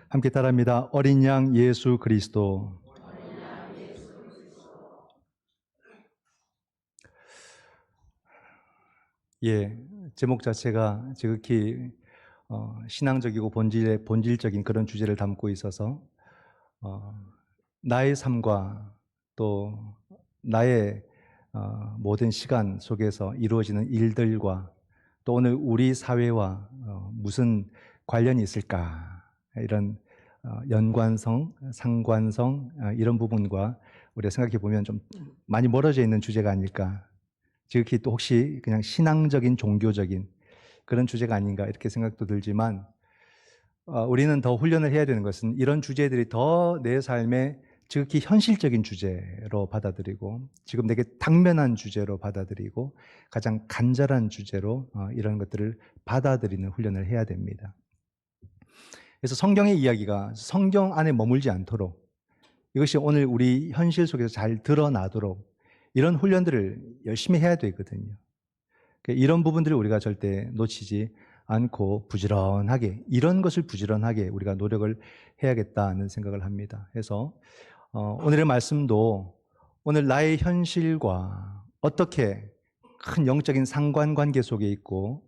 함께 따라합니다. 어린 양 예수 그리스도. 예, 제목 자체가 지극히 신앙적이고 본질적인 그런 주제를 담고 있어서 나의 삶과 또 나의 모든 시간 속에서 이루어지는 일들과 또 오늘 우리 사회와 무슨 관련이 있을까, 이런 연관성, 상관성, 이런 부분과 우리가 생각해 보면 좀 많이 멀어져 있는 주제가 아닐까. 지극히 또 혹시 그냥 신앙적인 종교적인 그런 주제가 아닌가 이렇게 생각도 들지만, 우리는 더 훈련을 해야 되는 것은 이런 주제들이 더 내 삶에 지극히 현실적인 주제로 받아들이고, 지금 내게 당면한 주제로 받아들이고, 가장 간절한 주제로 이런 것들을 받아들이는 훈련을 해야 됩니다. 그래서 성경의 이야기가 성경 안에 머물지 않도록, 이것이 오늘 우리 현실 속에서 잘 드러나도록 이런 훈련들을 열심히 해야 되거든요. 이런 부분들을 우리가 절대 놓치지 않고 부지런하게, 이런 것을 부지런하게 우리가 노력을 해야겠다는 생각을 합니다. 그래서 오늘의 말씀도 오늘 나의 현실과 어떻게 큰 영적인 상관관계 속에 있고,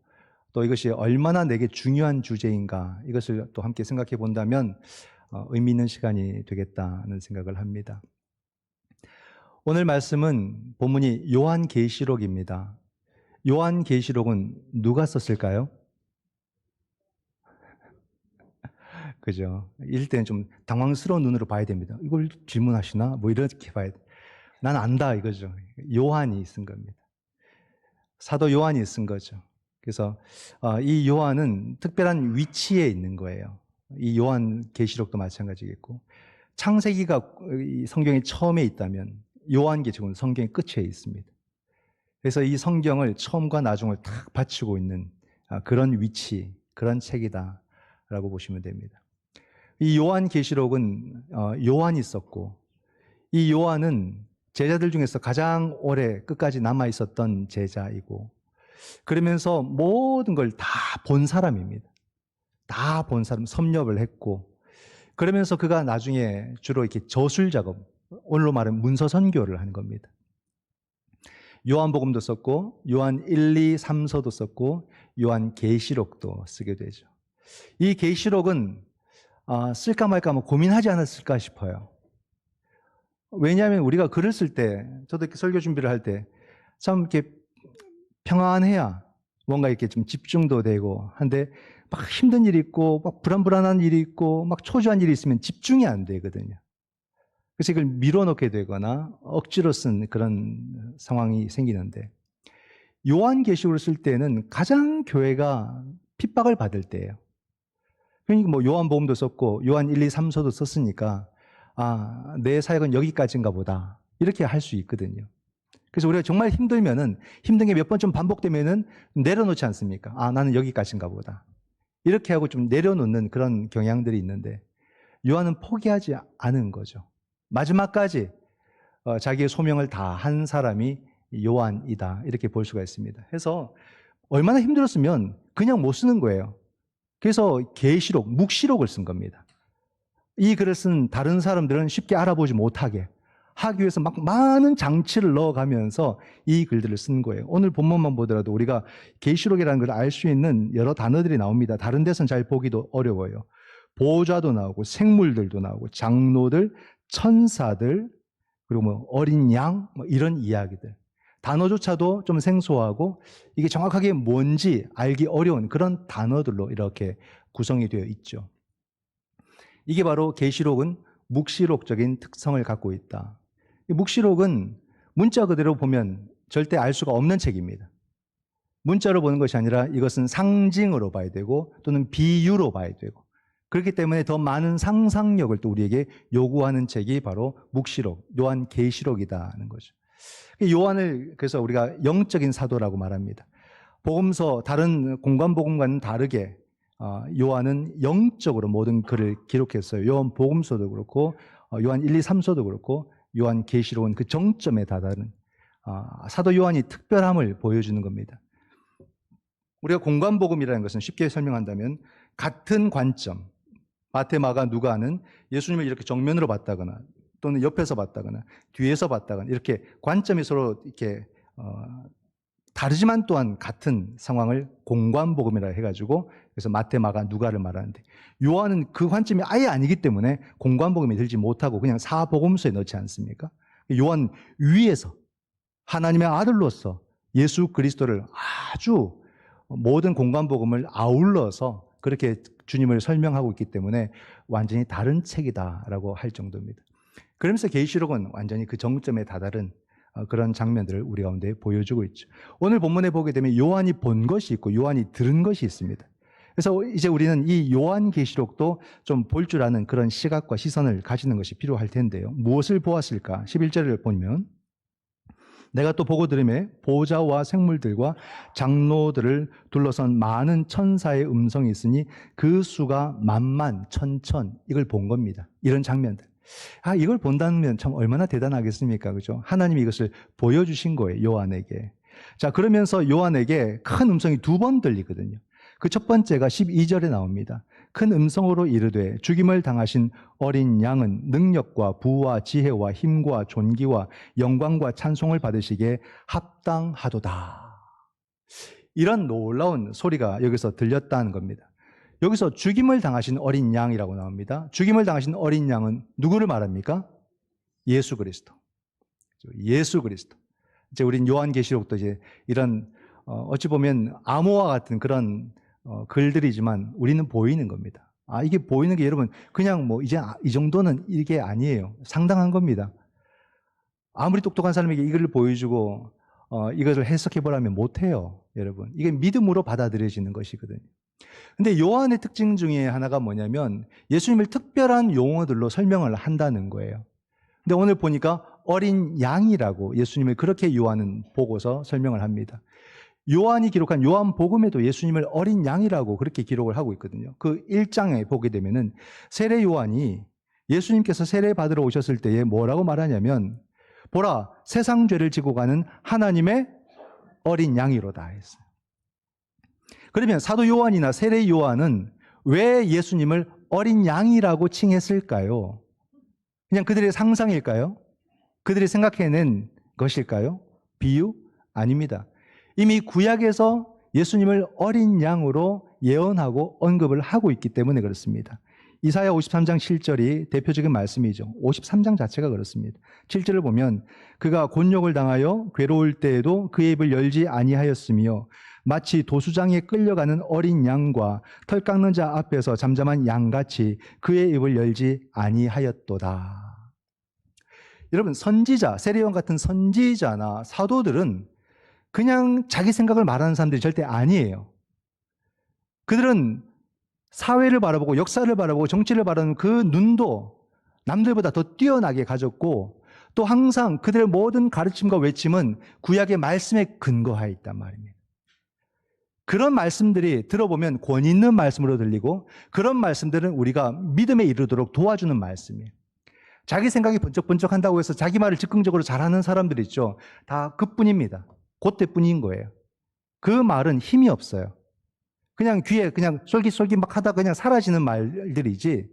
또 이것이 얼마나 내게 중요한 주제인가, 이것을 또 함께 생각해 본다면 의미 있는 시간이 되겠다는 생각을 합니다. 오늘 말씀은 본문이 요한계시록입니다. 요한계시록은 누가 썼을까요? 그죠? 이럴 때는 좀 당황스러운 눈으로 봐야 됩니다. 이걸 질문하시나? 뭐 이렇게 봐야 돼. 난 안다 이거죠. 요한이 쓴 겁니다. 사도 요한이 쓴 거죠. 그래서 이 요한은 특별한 위치에 있는 거예요. 이 요한계시록도 마찬가지겠고, 창세기가 이 성경의 처음에 있다면 요한계시록은 성경의 끝에 있습니다. 그래서 이 성경을 처음과 나중을 탁 받치고 있는 그런 위치, 그런 책이다라고 보시면 됩니다. 이 요한계시록은 요한이 썼고, 이 요한은 제자들 중에서 가장 오래 끝까지 남아 있었던 제자이고, 그러면서 모든 걸 다 본 사람입니다. 다 본 사람, 섭렵을 했고, 그러면서 그가 나중에 주로 이렇게 저술 작업, 오늘로 말하면 문서 선교를 한 겁니다. 요한복음도 썼고, 요한 1, 2, 3서도 썼고, 요한계시록도 쓰게 되죠. 이 계시록은 쓸까 말까 뭐 고민하지 않았을까 싶어요. 왜냐하면 우리가 글을 쓸 때, 저도 이렇게 설교 준비를 할 때 참 이렇게 평안해야 뭔가 이렇게 좀 집중도 되고 한데, 막 힘든 일이 있고 막 불안불안한 일이 있고 막 초조한 일이 있으면 집중이 안 되거든요. 그래서 이걸 밀어넣게 되거나 억지로 쓴 그런 상황이 생기는데, 요한계시록을 쓸 때는 가장 교회가 핍박을 받을 때예요. 그러니까 뭐 요한복음도 썼고 요한 1, 2, 3서도 썼으니까 내 사역은 여기까지인가 보다 이렇게 할 수 있거든요. 그래서 우리가 정말 힘들면은, 힘든 게 몇 번 좀 반복되면은 내려놓지 않습니까? 나는 여기까지인가 보다 이렇게 하고 좀 내려놓는 그런 경향들이 있는데, 요한은 포기하지 않은 거죠. 마지막까지 자기의 소명을 다한 사람이 요한이다 이렇게 볼 수가 있습니다. 그래서 얼마나 힘들었으면 그냥 못 쓰는 거예요. 그래서 계시록, 묵시록을 쓴 겁니다. 이 글을 쓴 다른 사람들은 쉽게 알아보지 못하게 하기 위해서 막 많은 장치를 넣어가면서 이 글들을 쓴 거예요. 오늘 본문만 보더라도 우리가 계시록이라는 걸 알 수 있는 여러 단어들이 나옵니다. 다른 데서는 잘 보기도 어려워요. 보호자도 나오고 생물들도 나오고 장로들, 천사들, 그리고 뭐 어린 양, 뭐 이런 이야기들. 단어조차도 좀 생소하고 이게 정확하게 뭔지 알기 어려운 그런 단어들로 이렇게 구성이 되어 있죠. 이게 바로 계시록은 묵시록적인 특성을 갖고 있다. 이 묵시록은 문자 그대로 보면 절대 알 수가 없는 책입니다. 문자로 보는 것이 아니라 이것은 상징으로 봐야 되고 또는 비유로 봐야 되고, 그렇기 때문에 더 많은 상상력을 또 우리에게 요구하는 책이 바로 묵시록, 요한계시록이다는 거죠. 요한을 그래서 우리가 영적인 사도라고 말합니다. 복음서, 다른 공관복음과는 다르게 요한은 영적으로 모든 글을 기록했어요. 요한 복음서도 그렇고 요한 1, 2, 3서도 그렇고 요한계시록은 그 정점에 다다른 사도 요한이 특별함을 보여주는 겁니다. 우리가 공관복음이라는 것은 쉽게 설명한다면 같은 관점, 마태, 마가, 누가는 예수님을 이렇게 정면으로 봤다거나 또는 옆에서 봤다거나 뒤에서 봤다거나 이렇게 관점이 서로 이렇게 다르지만 또한 같은 상황을 공관복음이라 해가지고 그래서 마태, 마가, 누가를 말하는데 요한은 그 관점이 아예 아니기 때문에 공관복음에 들지 못하고 그냥 사복음서에 넣지 않습니까? 요한 위에서 하나님의 아들로서 예수 그리스도를 아주 모든 공관복음을 아울러서 그렇게 주님을 설명하고 있기 때문에 완전히 다른 책이다라고 할 정도입니다. 그러면서 계시록은 완전히 그 정점에 다다른 그런 장면들을 우리 가운데 보여주고 있죠. 오늘 본문에 보게 되면 요한이 본 것이 있고 요한이 들은 것이 있습니다. 그래서 이제 우리는 이 요한 계시록도 좀 볼 줄 아는 그런 시각과 시선을 가지는 것이 필요할 텐데요. 무엇을 보았을까? 11절을 보면 내가 또 보고 들음에 보좌와 생물들과 장로들을 둘러선 많은 천사의 음성이 있으니 그 수가 만만, 천천 이걸 본 겁니다. 이런 장면들. 이걸 본다면 참 얼마나 대단하겠습니까? 그죠? 하나님이 이것을 보여주신 거예요, 요한에게. 자, 그러면서 요한에게 큰 음성이 2번 들리거든요. 그 첫 번째가 12절에 나옵니다. 큰 음성으로 이르되 죽임을 당하신 어린 양은 능력과 부와 지혜와 힘과 존귀와 영광과 찬송을 받으시기에 합당하도다. 이런 놀라운 소리가 여기서 들렸다는 겁니다. 여기서 죽임을 당하신 어린 양이라고 나옵니다. 죽임을 당하신 어린 양은 누구를 말합니까? 예수 그리스도. 예수 그리스도. 이제 우린 요한계시록도 이제 이런 어찌 보면 암호와 같은 그런 글들이지만 우리는 보이는 겁니다. 이게 보이는 게 여러분 그냥 뭐 이제 이 정도는 이게 아니에요. 상당한 겁니다. 아무리 똑똑한 사람에게 이걸 보여주고 이것을 해석해 보라면 못해요, 여러분. 이게 믿음으로 받아들여지는 것이거든요. 근데 요한의 특징 중에 하나가 뭐냐면 예수님을 특별한 용어들로 설명을 한다는 거예요. 근데 오늘 보니까 어린 양이라고 예수님을 그렇게 요한은 보고서 설명을 합니다. 요한이 기록한 요한복음에도 예수님을 어린 양이라고 그렇게 기록을 하고 있거든요. 그 1장에 보게 되면은 세례 요한이 예수님께서 세례 받으러 오셨을 때에 뭐라고 말하냐면 보라, 세상 죄를 지고 가는 하나님의 어린 양이로다 했어요. 그러면 사도 요한이나 세례 요한은 왜 예수님을 어린 양이라고 칭했을까요? 그냥 그들의 상상일까요? 그들이 생각해낸 것일까요? 비유? 아닙니다. 이미 구약에서 예수님을 어린 양으로 예언하고 언급을 하고 있기 때문에 그렇습니다. 이사야 53장 7절이 대표적인 말씀이죠. 53장 자체가 그렇습니다. 7절을 보면 그가 곤욕을 당하여 괴로울 때에도 그의 입을 열지 아니하였으며 마치 도수장에 끌려가는 어린 양과 털 깎는 자 앞에서 잠잠한 양같이 그의 입을 열지 아니하였도다. 여러분, 선지자, 세례요한 같은 선지자나 사도들은 그냥 자기 생각을 말하는 사람들이 절대 아니에요. 그들은 사회를 바라보고 역사를 바라보고 정치를 바라보는 그 눈도 남들보다 더 뛰어나게 가졌고 또 항상 그들의 모든 가르침과 외침은 구약의 말씀에 근거하여 있단 말입니다. 그런 말씀들이 들어보면 권위 있는 말씀으로 들리고 그런 말씀들은 우리가 믿음에 이르도록 도와주는 말씀이에요. 자기 생각이 번쩍번쩍 한다고 해서 자기 말을 즉흥적으로 잘하는 사람들 있죠. 다 그뿐입니다. 그때뿐인 거예요. 그 말은 힘이 없어요. 그냥 귀에 그냥 쏠깃쏠깃 막 하다 그냥 사라지는 말들이지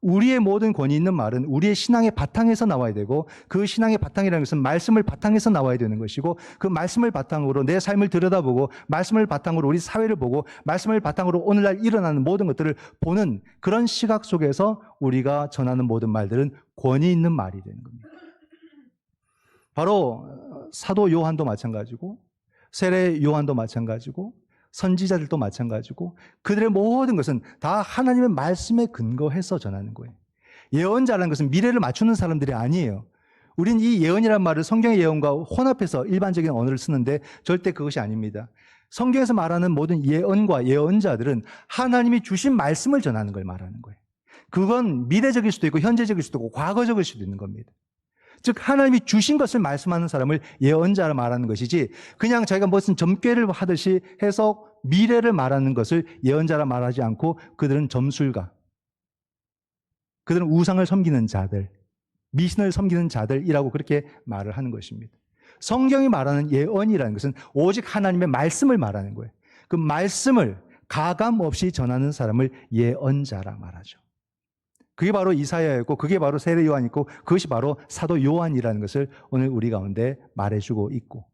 우리의 모든 권위 있는 말은 우리의 신앙의 바탕에서 나와야 되고 그 신앙의 바탕이라는 것은 말씀을 바탕에서 나와야 되는 것이고 그 말씀을 바탕으로 내 삶을 들여다보고 말씀을 바탕으로 우리 사회를 보고 말씀을 바탕으로 오늘날 일어나는 모든 것들을 보는 그런 시각 속에서 우리가 전하는 모든 말들은 권위 있는 말이 되는 겁니다. 바로 사도 요한도 마찬가지고 세례 요한도 마찬가지고 선지자들도 마찬가지고 그들의 모든 것은 다 하나님의 말씀에 근거해서 전하는 거예요. 예언자라는 것은 미래를 맞추는 사람들이 아니에요. 우린 이 예언이라는 말을 성경의 예언과 혼합해서 일반적인 언어를 쓰는데 절대 그것이 아닙니다. 성경에서 말하는 모든 예언과 예언자들은 하나님이 주신 말씀을 전하는 걸 말하는 거예요. 그건 미래적일 수도 있고 현재적일 수도 있고 과거적일 수도 있는 겁니다. 즉 하나님이 주신 것을 말씀하는 사람을 예언자라 말하는 것이지 그냥 자기가 무슨 점괘를 하듯이 해서 미래를 말하는 것을 예언자라 말하지 않고 그들은 점술가, 그들은 우상을 섬기는 자들, 미신을 섬기는 자들이라고 그렇게 말을 하는 것입니다. 성경이 말하는 예언이라는 것은 오직 하나님의 말씀을 말하는 거예요. 그 말씀을 가감 없이 전하는 사람을 예언자라 말하죠. 그게 바로 이사야였고 그게 바로 세례 요한이고 그것이 바로 사도 요한이라는 것을 오늘 우리 가운데 말해주고 있고,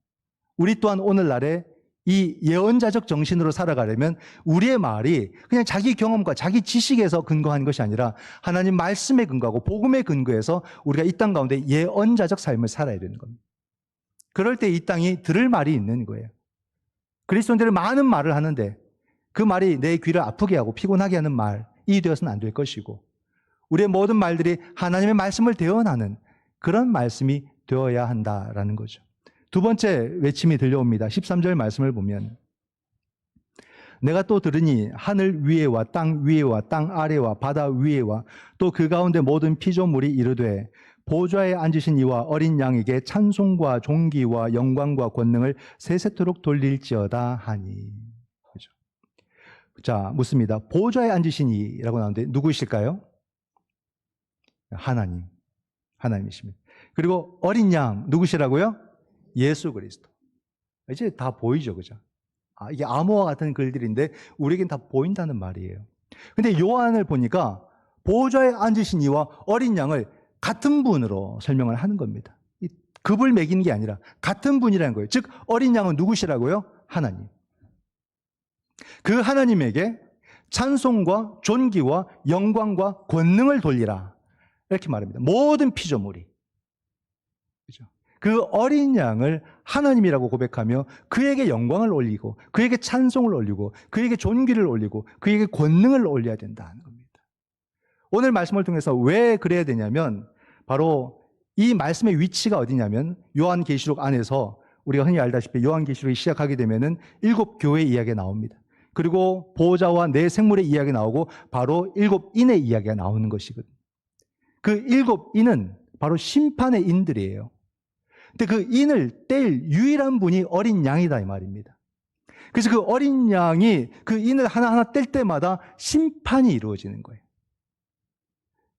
우리 또한 오늘날에 이 예언자적 정신으로 살아가려면 우리의 말이 그냥 자기 경험과 자기 지식에서 근거한 것이 아니라 하나님 말씀에 근거하고 복음에 근거해서 우리가 이 땅 가운데 예언자적 삶을 살아야 되는 겁니다. 그럴 때 이 땅이 들을 말이 있는 거예요. 그리스도인들은 많은 말을 하는데 그 말이 내 귀를 아프게 하고 피곤하게 하는 말이 되어서는 안 될 것이고, 우리의 모든 말들이 하나님의 말씀을 대언하는 그런 말씀이 되어야 한다라는 거죠. 두 번째 외침이 들려옵니다. 13절 말씀을 보면 내가 또 들으니 하늘 위에와 땅 위에와 땅 아래와 바다 위에와 또 그 가운데 모든 피조물이 이르되 보좌에 앉으신 이와 어린 양에게 찬송과 존귀와 영광과 권능을 세세토록 돌릴지어다 하니. 그렇죠? 자, 묻습니다. 보좌에 앉으신 이라고 나오는데 누구이실까요? 하나님이십니다. 그리고 어린 양 누구시라고요? 예수 그리스도. 이제 다 보이죠, 그죠? 이게 암호와 같은 글들인데 우리에겐 다 보인다는 말이에요. 근데 요한을 보니까 보좌에 앉으신 이와 어린 양을 같은 분으로 설명을 하는 겁니다. 급을 매기는 게 아니라 같은 분이라는 거예요. 즉 어린 양은 누구시라고요? 하나님. 그 하나님에게 찬송과 존귀와 영광과 권능을 돌리라, 이렇게 말합니다. 모든 피조물이. 그죠? 그 어린 양을 하나님이라고 고백하며 그에게 영광을 올리고 그에게 찬송을 올리고 그에게 존귀를 올리고 그에게 권능을 올려야 된다는 겁니다. 오늘 말씀을 통해서 왜 그래야 되냐면 바로 이 말씀의 위치가 어디냐면 요한계시록 안에서 우리가 흔히 알다시피 요한계시록이 시작하게 되면은 7교회 이야기가 나옵니다. 그리고 보호자와 네 생물의 이야기가 나오고 바로 7인의 이야기가 나오는 것이거든요. 그 7인은 바로 심판의 인들이에요. 근데 그 인을 뗄 유일한 분이 어린 양이다 이 말입니다. 그래서 그 어린 양이 그 인을 하나하나 뗄 때마다 심판이 이루어지는 거예요.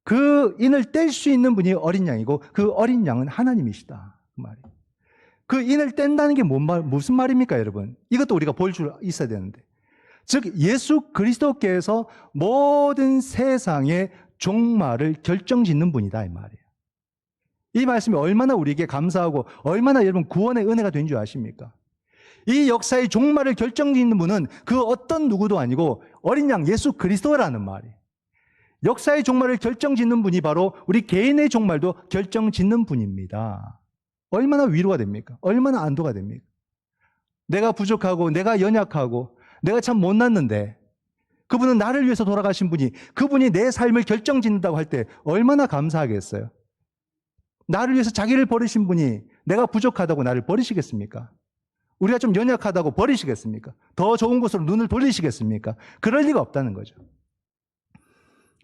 그 인을 뗄 수 있는 분이 어린 양이고 그 어린 양은 하나님이시다 그 말이에요. 그 인을 뗀다는 게 무슨 말입니까, 여러분? 이것도 우리가 볼 줄 있어야 되는데, 즉 예수 그리스도께서 모든 세상의 종말을 결정짓는 분이다 이 말이에요. 이 말씀이 얼마나 우리에게 감사하고 얼마나 여러분 구원의 은혜가 된 줄 아십니까? 이 역사의 종말을 결정짓는 분은 그 어떤 누구도 아니고 어린 양 예수 그리스도라는 말이에요. 역사의 종말을 결정짓는 분이 바로 우리 개인의 종말도 결정짓는 분입니다. 얼마나 위로가 됩니까? 얼마나 안도가 됩니까? 내가 부족하고 내가 연약하고 내가 참 못났는데 그분은 나를 위해서 돌아가신 분이, 그분이 내 삶을 결정짓는다고 할 때 얼마나 감사하겠어요? 나를 위해서 자기를 버리신 분이 내가 부족하다고 나를 버리시겠습니까? 우리가 좀 연약하다고 버리시겠습니까? 더 좋은 곳으로 눈을 돌리시겠습니까? 그럴 리가 없다는 거죠.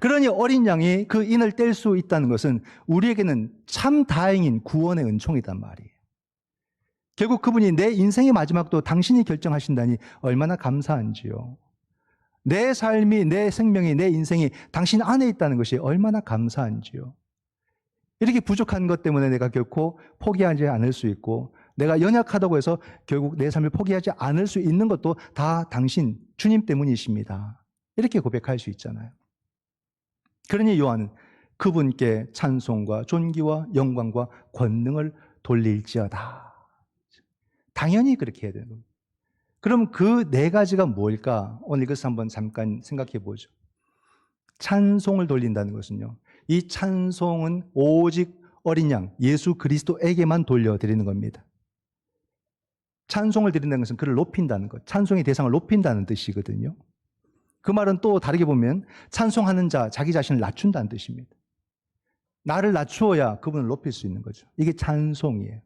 그러니 어린 양이 그 인을 뗄 수 있다는 것은 우리에게는 참 다행인 구원의 은총이란 말이에요. 결국 그분이 내 인생의 마지막도 당신이 결정하신다니 얼마나 감사한지요. 내 삶이, 내 생명이, 내 인생이 당신 안에 있다는 것이 얼마나 감사한지요. 이렇게 부족한 것 때문에 내가 결코 포기하지 않을 수 있고, 내가 연약하다고 해서 결국 내 삶을 포기하지 않을 수 있는 것도 다 당신, 주님 때문이십니다. 이렇게 고백할 수 있잖아요. 그러니 요한은 그분께 찬송과 존귀와 영광과 권능을 돌릴지어다. 당연히 그렇게 해야 되는 겁니다. 그럼 그 네 가지가 뭘까? 오늘 이것을 한번 잠깐 생각해 보죠. 찬송을 돌린다는 것은요, 이 찬송은 오직 어린 양 예수 그리스도에게만 돌려드리는 겁니다. 찬송을 드린다는 것은 그를 높인다는 것, 찬송의 대상을 높인다는 뜻이거든요. 그 말은 또 다르게 보면 찬송하는 자, 자기 자신을 낮춘다는 뜻입니다. 나를 낮추어야 그분을 높일 수 있는 거죠. 이게 찬송이에요.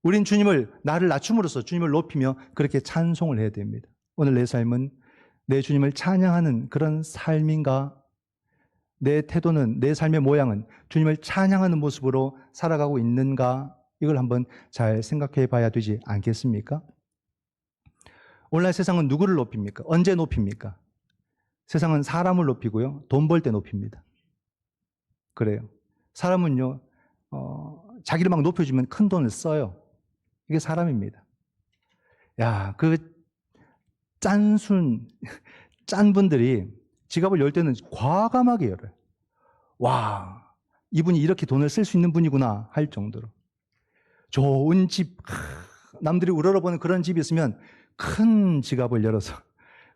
우린 나를 낮춤으로써 주님을 높이며 그렇게 찬송을 해야 됩니다. 오늘 내 삶은 내 주님을 찬양하는 그런 삶인가? 내 태도는, 내 삶의 모양은 주님을 찬양하는 모습으로 살아가고 있는가? 이걸 한번 잘 생각해 봐야 되지 않겠습니까? 오늘날 세상은 누구를 높입니까? 언제 높입니까? 세상은 사람을 높이고요, 돈 벌 때 높입니다. 그래요. 사람은요, 자기를 막 높여주면 큰 돈을 써요. 이게 사람입니다. 야, 짠 분들이 지갑을 열 때는 과감하게 열어요. 와, 이분이 이렇게 돈을 쓸 수 있는 분이구나 할 정도로. 좋은 집, 남들이 우러러보는 그런 집이 있으면 큰 지갑을 열어서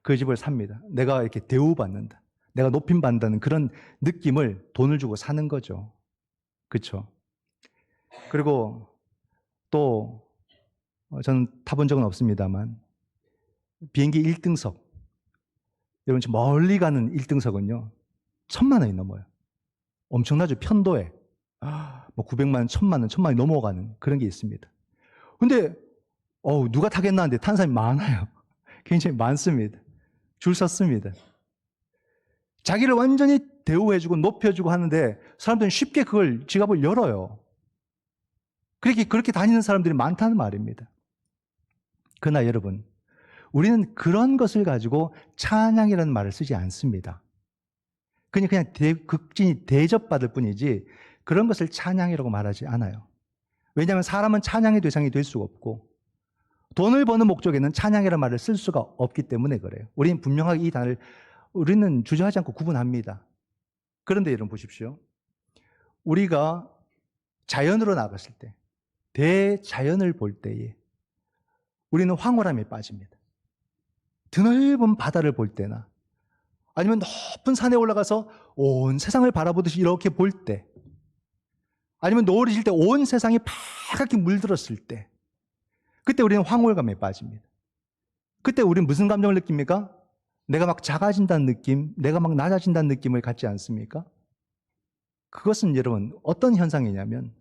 그 집을 삽니다. 내가 이렇게 대우받는다, 내가 높임받는다는 그런 느낌을 돈을 주고 사는 거죠. 그렇죠? 그리고 또 저는 타본 적은 없습니다만 비행기 1등석, 여러분 멀리 가는 1등석은요 1,000만 원이 넘어요. 엄청나죠. 편도에 900만 원, 1,000만 원, 1,000만 원이 넘어가는 그런 게 있습니다. 근데 누가 타겠나 하는데 탄 사람이 많아요. 굉장히 많습니다. 줄 섰습니다. 자기를 완전히 대우해주고 높여주고 하는데 사람들은 쉽게 그걸 지갑을 열어요. 그렇게 다니는 사람들이 많다는 말입니다. 그러나 여러분, 우리는 그런 것을 가지고 찬양이라는 말을 쓰지 않습니다. 그냥 극진히 대접받을 뿐이지 그런 것을 찬양이라고 말하지 않아요. 왜냐하면 사람은 찬양의 대상이 될 수가 없고 돈을 버는 목적에는 찬양이라는 말을 쓸 수가 없기 때문에 그래요. 우리는 분명하게 이 단어를 우리는 주저하지 않고 구분합니다. 그런데 여러분 보십시오. 우리가 자연으로 나갔을 때, 대자연을 볼 때에 우리는 황홀함에 빠집니다. 드넓은 바다를 볼 때나 아니면 높은 산에 올라가서 온 세상을 바라보듯이 이렇게 볼 때, 아니면 노을이 질 때 온 세상이 파랗게 물들었을 때, 그때 우리는 황홀감에 빠집니다. 그때 우리는 무슨 감정을 느낍니까? 내가 막 작아진다는 느낌, 내가 막 낮아진다는 느낌을 갖지 않습니까? 그것은 여러분 어떤 현상이냐면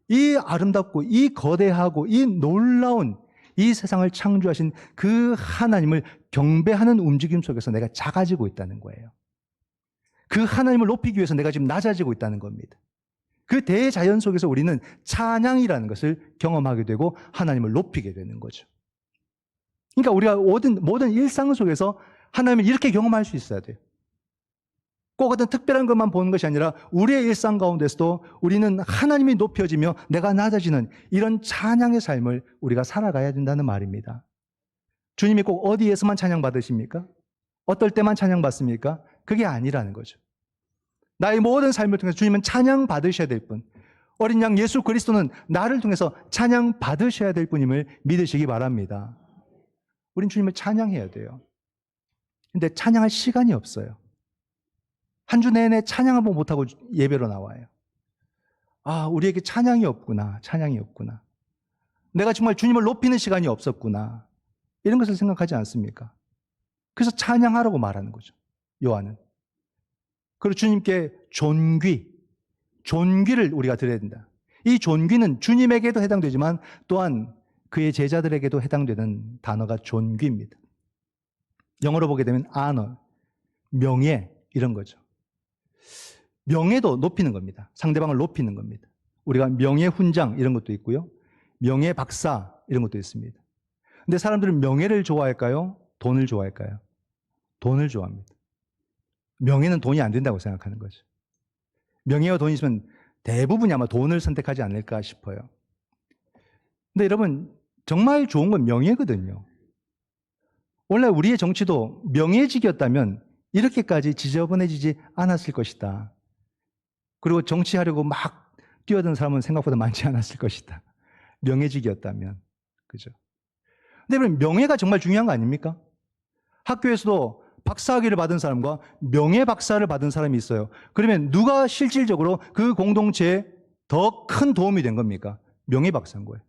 이 아름답고 이 거대하고 이 놀라운 이 세상을 창조하신 그 하나님을 경배하는 움직임 속에서 내가 작아지고 있다는 거예요. 그 하나님을 높이기 위해서 내가 지금 낮아지고 있다는 겁니다. 그 대자연 속에서 우리는 찬양이라는 것을 경험하게 되고 하나님을 높이게 되는 거죠. 그러니까 우리가 모든 일상 속에서 하나님을 이렇게 경험할 수 있어야 돼요. 꼭 어떤 특별한 것만 보는 것이 아니라 우리의 일상 가운데서도 우리는 하나님이 높여지며 내가 낮아지는 이런 찬양의 삶을 우리가 살아가야 된다는 말입니다. 주님이 꼭 어디에서만 찬양받으십니까? 어떨 때만 찬양받습니까? 그게 아니라는 거죠. 나의 모든 삶을 통해서 주님은 찬양받으셔야 될 분, 어린 양 예수 그리스도는 나를 통해서 찬양받으셔야 될 분임을 믿으시기 바랍니다. 우린 주님을 찬양해야 돼요. 근데 찬양할 시간이 없어요. 한 주 내내 찬양 한번 못하고 예배로 나와요. 우리에게 찬양이 없구나. 찬양이 없구나. 내가 정말 주님을 높이는 시간이 없었구나. 이런 것을 생각하지 않습니까? 그래서 찬양하라고 말하는 거죠. 요한은. 그리고 주님께 존귀를 우리가 드려야 된다. 이 존귀는 주님에게도 해당되지만 또한 그의 제자들에게도 해당되는 단어가 존귀입니다. 영어로 보게 되면 honor, 명예 이런 거죠. 명예도 높이는 겁니다. 상대방을 높이는 겁니다. 우리가 명예 훈장 이런 것도 있고요. 명예 박사 이런 것도 있습니다. 근데 사람들은 명예를 좋아할까요? 돈을 좋아할까요? 돈을 좋아합니다. 명예는 돈이 안 된다고 생각하는 거죠. 명예와 돈이 있으면 대부분이 아마 돈을 선택하지 않을까 싶어요. 근데 여러분, 정말 좋은 건 명예거든요. 원래 우리의 정치도 명예직이었다면 이렇게까지 지저분해지지 않았을 것이다. 그리고 정치하려고 막 뛰어든 사람은 생각보다 많지 않았을 것이다. 명예직이었다면. 그죠? 근데 여러분, 명예가 정말 중요한 거 아닙니까? 학교에서도 박사학위를 받은 사람과 명예 박사를 받은 사람이 있어요. 그러면 누가 실질적으로 그 공동체에 더 큰 도움이 된 겁니까? 명예 박사인 거예요.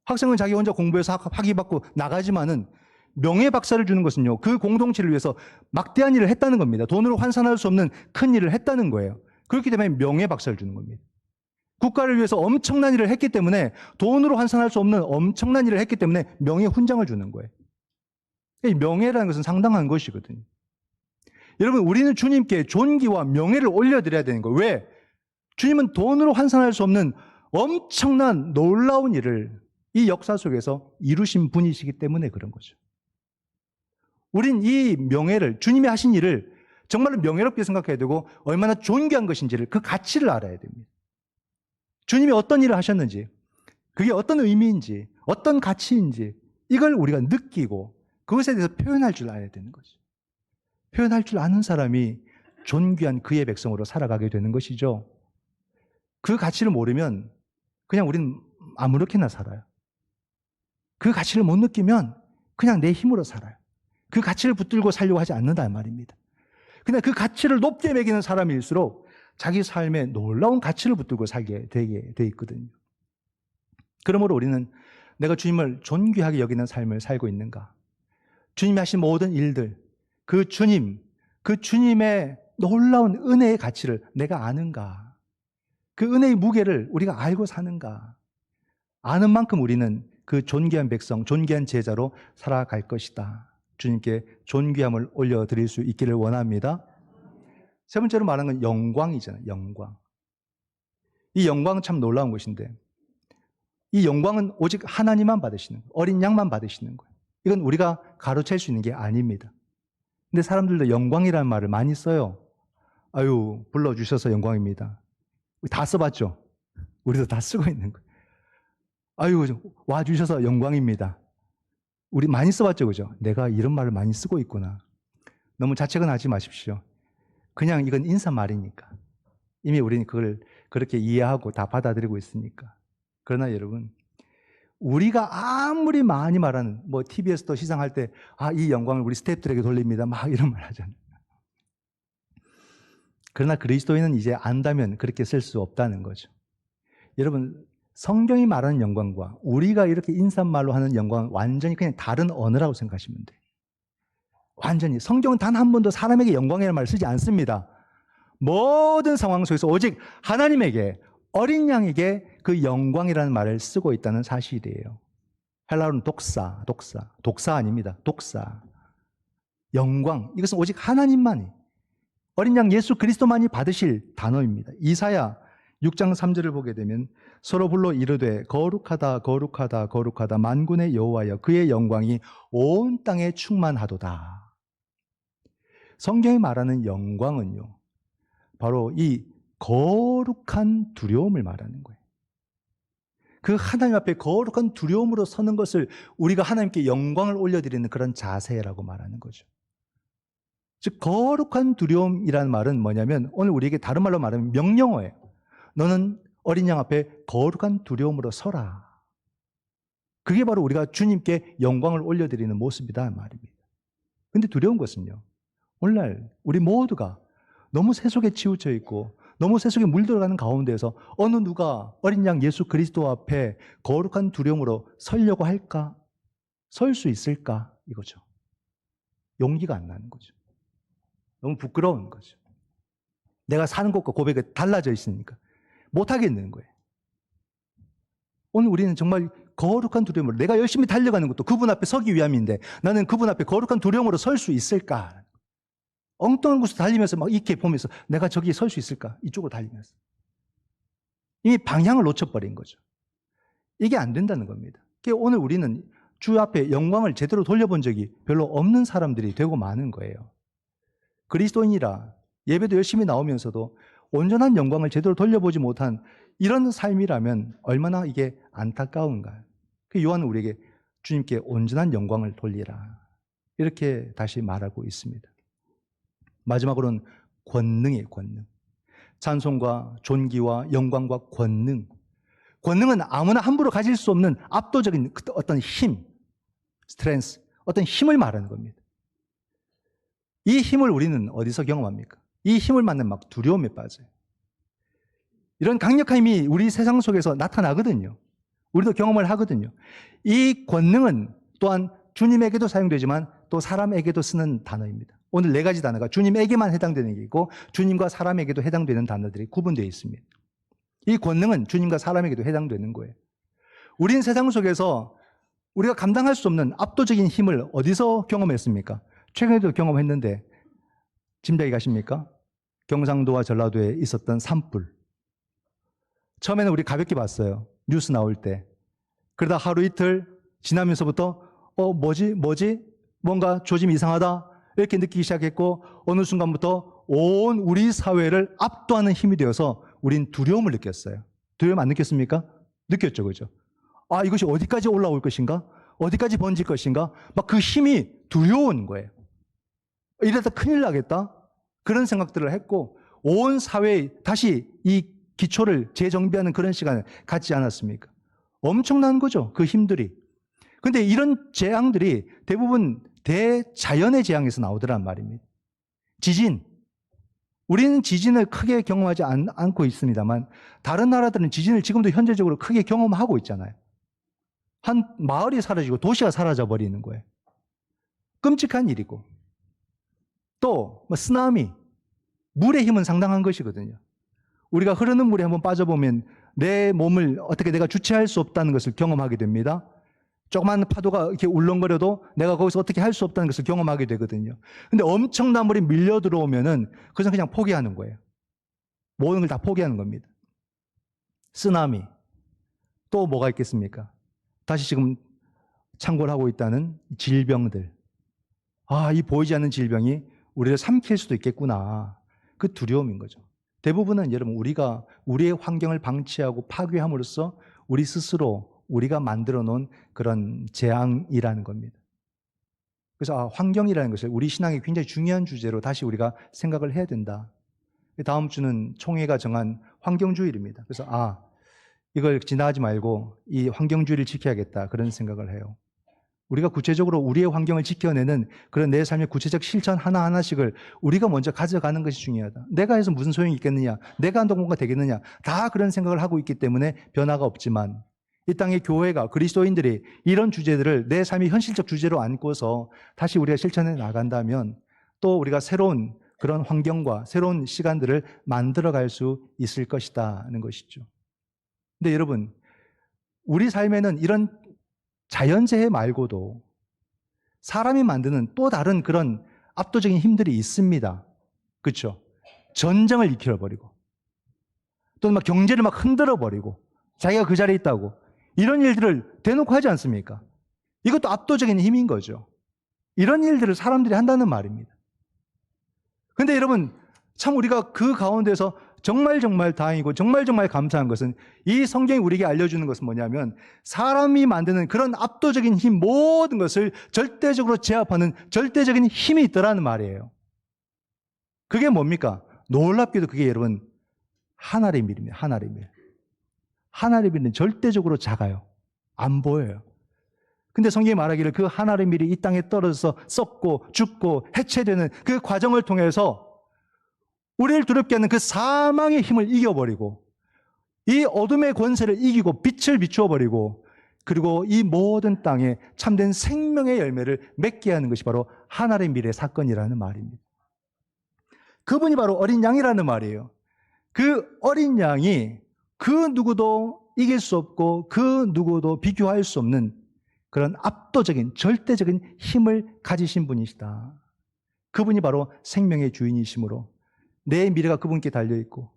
학생은 자기 혼자 공부해서 학위 받고 나가지만은 명예 박사를 주는 것은요, 그 공동체를 위해서 막대한 일을 했다는 겁니다. 돈으로 환산할 수 없는 큰 일을 했다는 거예요. 그렇기 때문에 명예 박사를 주는 겁니다. 국가를 위해서 엄청난 일을 했기 때문에, 돈으로 환산할 수 없는 엄청난 일을 했기 때문에 명예 훈장을 주는 거예요. 이 명예라는 것은 상당한 것이거든요. 여러분, 우리는 주님께 존귀와 명예를 올려드려야 되는 거예요. 왜? 주님은 돈으로 환산할 수 없는 엄청난 놀라운 일을 이 역사 속에서 이루신 분이시기 때문에 그런 거죠. 우린 이 명예를, 주님이 하신 일을 정말로 명예롭게 생각해야 되고 얼마나 존귀한 것인지를, 그 가치를 알아야 됩니다. 주님이 어떤 일을 하셨는지, 그게 어떤 의미인지, 어떤 가치인지 이걸 우리가 느끼고 그것에 대해서 표현할 줄 알아야 되는 거죠. 표현할 줄 아는 사람이 존귀한 그의 백성으로 살아가게 되는 것이죠. 그 가치를 모르면 그냥 우리는 아무렇게나 살아요. 그 가치를 못 느끼면 그냥 내 힘으로 살아요. 그 가치를 붙들고 살려고 하지 않는다는 말입니다. 근데 그 가치를 높게 매기는 사람일수록 자기 삶에 놀라운 가치를 붙들고 살게 되게 돼 있거든요. 그러므로 우리는 내가 주님을 존귀하게 여기는 삶을 살고 있는가? 주님이 하신 모든 일들, 그 주님의 놀라운 은혜의 가치를 내가 아는가? 그 은혜의 무게를 우리가 알고 사는가? 아는 만큼 우리는 그 존귀한 백성, 존귀한 제자로 살아갈 것이다. 주님께 존귀함을 올려드릴 수 있기를 원합니다. 세 번째로 말하는 건 영광이잖아요. 영광. 이 영광은 참 놀라운 것인데 이 영광은 오직 하나님만 받으시는 거예요. 어린 양만 받으시는 거예요. 이건 우리가 가로챌 수 있는 게 아닙니다. 근데 사람들도 영광이라는 말을 많이 써요. 아유, 불러주셔서 영광입니다. 다 써봤죠? 우리도 다 쓰고 있는 거예요. 아유, 와주셔서 영광입니다. 우리 많이 써봤죠, 그죠? 내가 이런 말을 많이 쓰고 있구나. 너무 자책은 하지 마십시오. 그냥 이건 인사말이니까. 이미 우리는 그걸 그렇게 이해하고 다 받아들이고 있으니까. 그러나 여러분, 우리가 아무리 많이 말하는, TV에서도 시상할 때, 이 영광을 우리 스태프들에게 돌립니다. 막 이런 말 하잖아요. 그러나 그리스도인은 이제 안다면 그렇게 쓸 수 없다는 거죠. 여러분, 성경이 말하는 영광과 우리가 이렇게 인사말로 하는 영광은 완전히 그냥 다른 언어라고 생각하시면 돼요. 완전히. 성경은 단 한 번도 사람에게 영광이라는 말을 쓰지 않습니다. 모든 상황 속에서 오직 하나님에게, 어린 양에게 그 영광이라는 말을 쓰고 있다는 사실이에요. 헬라어는 독사 아닙니다. 독사. 영광. 이것은 오직 하나님만이, 어린 양 예수 그리스도만이 받으실 단어입니다. 이사야 6장 3절을 보게 되면 서로 불러 이르되 거룩하다 거룩하다 거룩하다 만군의 여호와여 그의 영광이 온 땅에 충만하도다. 성경이 말하는 영광은요, 바로 이 거룩한 두려움을 말하는 거예요. 그 하나님 앞에 거룩한 두려움으로 서는 것을 우리가 하나님께 영광을 올려드리는 그런 자세라고 말하는 거죠. 즉 거룩한 두려움이라는 말은 뭐냐면 오늘 우리에게 다른 말로 말하면 명령어예요. 너는 어린 양 앞에 거룩한 두려움으로 서라. 그게 바로 우리가 주님께 영광을 올려드리는 모습이다 말입니다. 그런데 두려운 것은요, 오늘날 우리 모두가 너무 세속에 치우쳐 있고 너무 세속에 물들어가는 가운데에서 어느 누가 어린 양 예수 그리스도 앞에 거룩한 두려움으로 서려고 할까? 설 수 있을까? 이거죠. 용기가 안 나는 거죠. 너무 부끄러운 거죠. 내가 사는 것과 고백이 달라져 있으니까 못하겠는 거예요. 오늘 우리는 정말 거룩한 두려움으로, 내가 열심히 달려가는 것도 그분 앞에 서기 위함인데 나는 그분 앞에 거룩한 두려움으로 설 수 있을까? 엉뚱한 곳에 달리면서 막 이렇게 보면서 내가 저기에 설 수 있을까? 이쪽으로 달리면서. 이미 방향을 놓쳐버린 거죠. 이게 안 된다는 겁니다. 그러니까 오늘 우리는 주 앞에 영광을 제대로 돌려본 적이 별로 없는 사람들이 되고 마는 거예요. 그리스도인이라 예배도 열심히 나오면서도 온전한 영광을 제대로 돌려보지 못한 이런 삶이라면 얼마나 이게 안타까운가. 그 요한은 우리에게 주님께 온전한 영광을 돌리라, 이렇게 다시 말하고 있습니다. 마지막으로는 권능이에요. 권능. 찬송과 존귀와 영광과 권능. 권능은 아무나 함부로 가질 수 없는 압도적인 어떤 힘, 스트렝스, 어떤 힘을 말하는 겁니다. 이 힘을 우리는 어디서 경험합니까? 이 힘을 만나면 막 두려움에 빠져요. 이런 강력한 힘이 우리 세상 속에서 나타나거든요. 우리도 경험을 하거든요. 이 권능은 또한 주님에게도 사용되지만 또 사람에게도 쓰는 단어입니다. 오늘 네 가지 단어가 주님에게만 해당되는 게 있고 주님과 사람에게도 해당되는 단어들이 구분되어 있습니다. 이 권능은 주님과 사람에게도 해당되는 거예요. 우린 세상 속에서 우리가 감당할 수 없는 압도적인 힘을 어디서 경험했습니까? 최근에도 경험했는데 짐작이 가십니까? 경상도와 전라도에 있었던 산불. 처음에는 우리 가볍게 봤어요. 뉴스 나올 때. 그러다 하루 이틀 지나면서부터 뭐지? 뭔가 조짐이 이상하다. 이렇게 느끼기 시작했고 어느 순간부터 온 우리 사회를 압도하는 힘이 되어서 우린 두려움을 느꼈어요. 두려움 안 느꼈습니까? 느꼈죠, 그죠? 이것이 어디까지 올라올 것인가? 어디까지 번질 것인가? 막 그 힘이 두려운 거예요. 이러다 큰일 나겠다? 그런 생각들을 했고 온 사회에 다시 이 기초를 재정비하는 그런 시간을 갖지 않았습니까? 엄청난 거죠. 그 힘들이. 근데 이런 재앙들이 대부분 대자연의 재앙에서 나오더란 말입니다. 지진. 우리는 지진을 크게 경험하지 않고 있습니다만 다른 나라들은 지진을 지금도 현재적으로 크게 경험하고 있잖아요. 한 마을이 사라지고 도시가 사라져 버리는 거예요. 끔찍한 일이고. 또 쓰나미. 물의 힘은 상당한 것이거든요. 우리가 흐르는 물에 한번 빠져보면 내 몸을 어떻게 내가 주체할 수 없다는 것을 경험하게 됩니다. 조그만 파도가 이렇게 울렁거려도 내가 거기서 어떻게 할 수 없다는 것을 경험하게 되거든요. 근데 엄청난 물이 밀려 들어오면은 그것은 그냥 포기하는 거예요. 모든 걸 다 포기하는 겁니다. 쓰나미. 또 뭐가 있겠습니까? 다시 지금 창궐 하고 있다는 질병들. 아, 이 보이지 않는 질병이 우리를 삼킬 수도 있겠구나. 그 두려움인 거죠. 대부분은 여러분 우리가 우리의 환경을 방치하고 파괴함으로써 우리 스스로 우리가 만들어 놓은 그런 재앙이라는 겁니다. 그래서 환경이라는 것을 우리 신앙의 굉장히 중요한 주제로 다시 우리가 생각을 해야 된다. 다음 주는 총회가 정한 환경주일입니다. 그래서 이걸 지나가지 말고 이 환경주의를 지켜야겠다 그런 생각을 해요. 우리가 구체적으로 우리의 환경을 지켜내는 그런 내 삶의 구체적 실천 하나하나씩을 우리가 먼저 가져가는 것이 중요하다. 내가 해서 무슨 소용이 있겠느냐, 내가 한다고 뭔가 되겠느냐, 다 그런 생각을 하고 있기 때문에 변화가 없지만 이 땅의 교회가, 그리스도인들이 이런 주제들을 내 삶의 현실적 주제로 안고서 다시 우리가 실천해 나간다면 또 우리가 새로운 그런 환경과 새로운 시간들을 만들어갈 수 있을 것이다는 것이죠. 근데 여러분, 우리 삶에는 이런 자연재해 말고도 사람이 만드는 또 다른 그런 압도적인 힘들이 있습니다. 그렇죠? 전쟁을 일으켜버리고 또는 막 경제를 막 흔들어버리고 자기가 그 자리에 있다고 이런 일들을 대놓고 하지 않습니까? 이것도 압도적인 힘인 거죠. 이런 일들을 사람들이 한다는 말입니다. 그런데 여러분, 참 우리가 그 가운데서 정말 다행이고 정말 감사한 것은 이 성경이 우리에게 알려주는 것은 뭐냐면 사람이 만드는 그런 압도적인 힘 모든 것을 절대적으로 제압하는 절대적인 힘이 있더라는 말이에요. 그게 뭡니까? 놀랍게도 그게 여러분 하나의 밀입니다. 하나의 밀. 하나의 밀은 절대적으로 작아요. 안 보여요. 근데 성경이 말하기를 그 하나의 밀이 이 땅에 떨어져서 썩고 죽고 해체되는 그 과정을 통해서 우리를 두렵게 하는 그 사망의 힘을 이겨버리고 이 어둠의 권세를 이기고 빛을 비추어버리고 그리고 이 모든 땅에 참된 생명의 열매를 맺게 하는 것이 바로 하나의 미래 사건이라는 말입니다. 그분이 바로 어린 양이라는 말이에요. 그 어린 양이 그 누구도 이길 수 없고 그 누구도 비교할 수 없는 그런 압도적인 절대적인 힘을 가지신 분이시다. 그분이 바로 생명의 주인이시므로 내 미래가 그분께 달려있고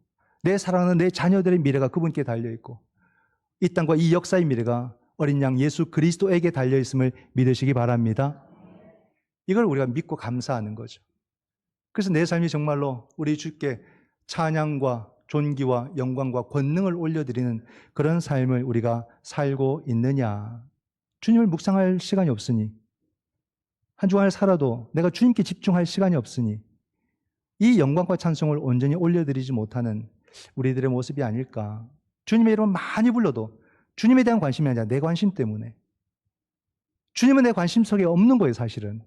내 사랑하는 내 자녀들의 미래가 그분께 달려있고 이 땅과 이 역사의 미래가 어린 양 예수 그리스도에게 달려있음을 믿으시기 바랍니다. 이걸 우리가 믿고 감사하는 거죠. 그래서 내 삶이 정말로 우리 주께 찬양과 존귀와 영광과 권능을 올려드리는 그런 삶을 우리가 살고 있느냐. 주님을 묵상할 시간이 없으니 한 주간을 살아도 내가 주님께 집중할 시간이 없으니 이 영광과 찬송을 온전히 올려드리지 못하는 우리들의 모습이 아닐까. 주님의 이름을 많이 불러도 주님에 대한 관심이 아니라 내 관심 때문에. 주님은 내 관심 속에 없는 거예요, 사실은.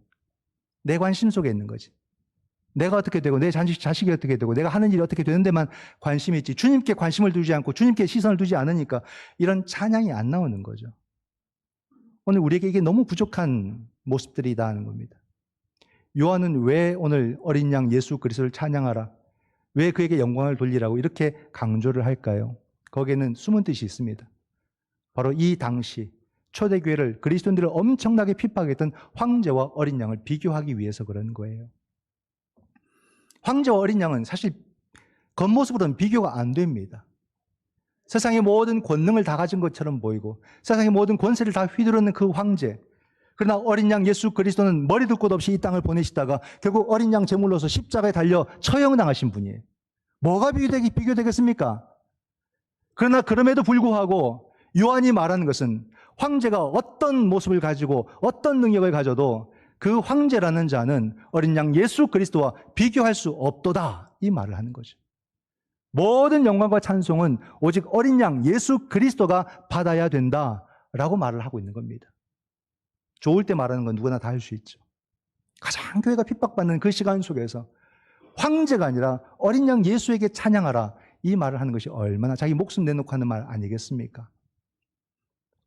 내 관심 속에 있는 거지. 내가 어떻게 되고 내 자식이 어떻게 되고 내가 하는 일이 어떻게 되는 데만 관심이 있지 주님께 관심을 두지 않고 주님께 시선을 두지 않으니까 이런 찬양이 안 나오는 거죠. 오늘 우리에게 이게 너무 부족한 모습들이다 하는 겁니다. 요한은 왜 오늘 어린 양 예수 그리스도를 찬양하라, 왜 그에게 영광을 돌리라고 이렇게 강조를 할까요? 거기에는 숨은 뜻이 있습니다. 바로 이 당시 초대교회를, 그리스도인들을 엄청나게 핍박했던 황제와 어린 양을 비교하기 위해서 그런 거예요. 황제와 어린 양은 사실 겉모습으로는 비교가 안 됩니다. 세상의 모든 권능을 다 가진 것처럼 보이고 세상의 모든 권세를 다 휘두르는 그 황제. 그러나 어린 양 예수 그리스도는 머리둘 곳 없이 이 땅을 보내시다가 결국 어린 양 제물로서 십자가에 달려 처형당하신 분이에요. 뭐가 비교되겠습니까? 그러나 그럼에도 불구하고 요한이 말하는 것은 황제가 어떤 모습을 가지고 어떤 능력을 가져도 그 황제라는 자는 어린 양 예수 그리스도와 비교할 수 없도다. 이 말을 하는 거죠. 모든 영광과 찬송은 오직 어린 양 예수 그리스도가 받아야 된다라고 말을 하고 있는 겁니다. 좋을 때 말하는 건 누구나 다 할 수 있죠. 가장 교회가 핍박받는 그 시간 속에서 황제가 아니라 어린 양 예수에게 찬양하라, 이 말을 하는 것이 얼마나 자기 목숨 내놓고 하는 말 아니겠습니까?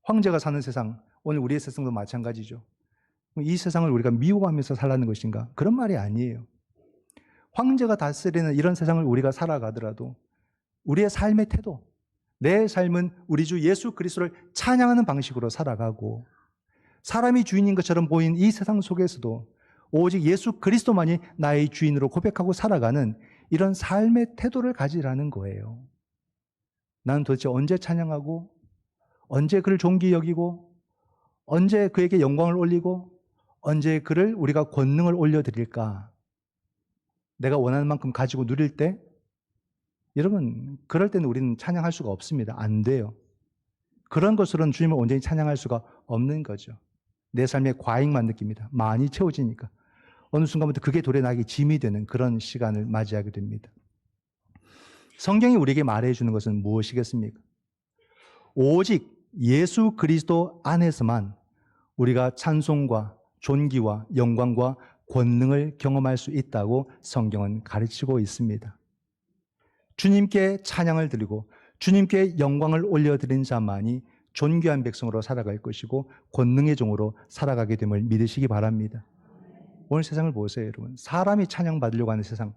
황제가 사는 세상, 오늘 우리의 세상도 마찬가지죠. 이 세상을 우리가 미워하면서 살라는 것인가? 그런 말이 아니에요. 황제가 다스리는 이런 세상을 우리가 살아가더라도 우리의 삶의 태도, 내 삶은 우리 주 예수 그리스도를 찬양하는 방식으로 살아가고, 사람이 주인인 것처럼 보이는 이 세상 속에서도 오직 예수 그리스도만이 나의 주인으로 고백하고 살아가는 이런 삶의 태도를 가지라는 거예요. 나는 도대체 언제 찬양하고, 언제 그를 존귀 여기고, 언제 그에게 영광을 올리고, 언제 그를 우리가 권능을 올려드릴까? 내가 원하는 만큼 가지고 누릴 때, 여러분, 그럴 때는 우리는 찬양할 수가 없습니다. 안 돼요. 그런 것으로는 주님을 온전히 찬양할 수가 없는 거죠. 내 삶의 과잉만 느낍니다. 많이 채워지니까. 어느 순간부터 그게 도래나기 짐이 되는 그런 시간을 맞이하게 됩니다. 성경이 우리에게 말해주는 것은 무엇이겠습니까? 오직 예수 그리스도 안에서만 우리가 찬송과 존귀와 영광과 권능을 경험할 수 있다고 성경은 가르치고 있습니다. 주님께 찬양을 드리고 주님께 영광을 올려드린 자만이 존귀한 백성으로 살아갈 것이고 권능의 종으로 살아가게 됨을 믿으시기 바랍니다. 오늘 세상을 보세요, 여러분. 사람이 찬양받으려고 하는 세상,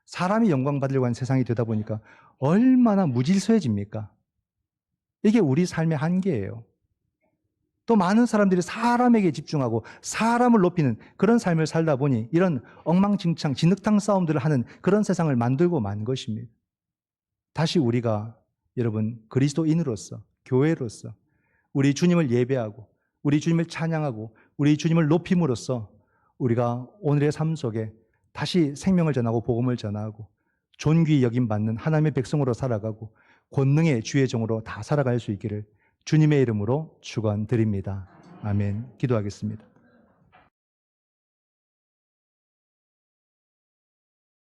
사람이 영광받으려고 하는 세상이 되다 보니까 얼마나 무질서해집니까? 이게 우리 삶의 한계예요. 또 많은 사람들이 사람에게 집중하고 사람을 높이는 그런 삶을 살다 보니 이런 엉망진창, 진흙탕 싸움들을 하는 그런 세상을 만들고 만 것입니다. 다시 우리가 여러분 그리스도인으로서, 교회로서 우리 주님을 예배하고 우리 주님을 찬양하고 우리 주님을 높임으로써 우리가 오늘의 삶 속에 다시 생명을 전하고 복음을 전하고 존귀 여김받는 하나님의 백성으로 살아가고 권능의 주의 종으로 다 살아갈 수 있기를 주님의 이름으로 축원드립니다. 아멘. 기도하겠습니다.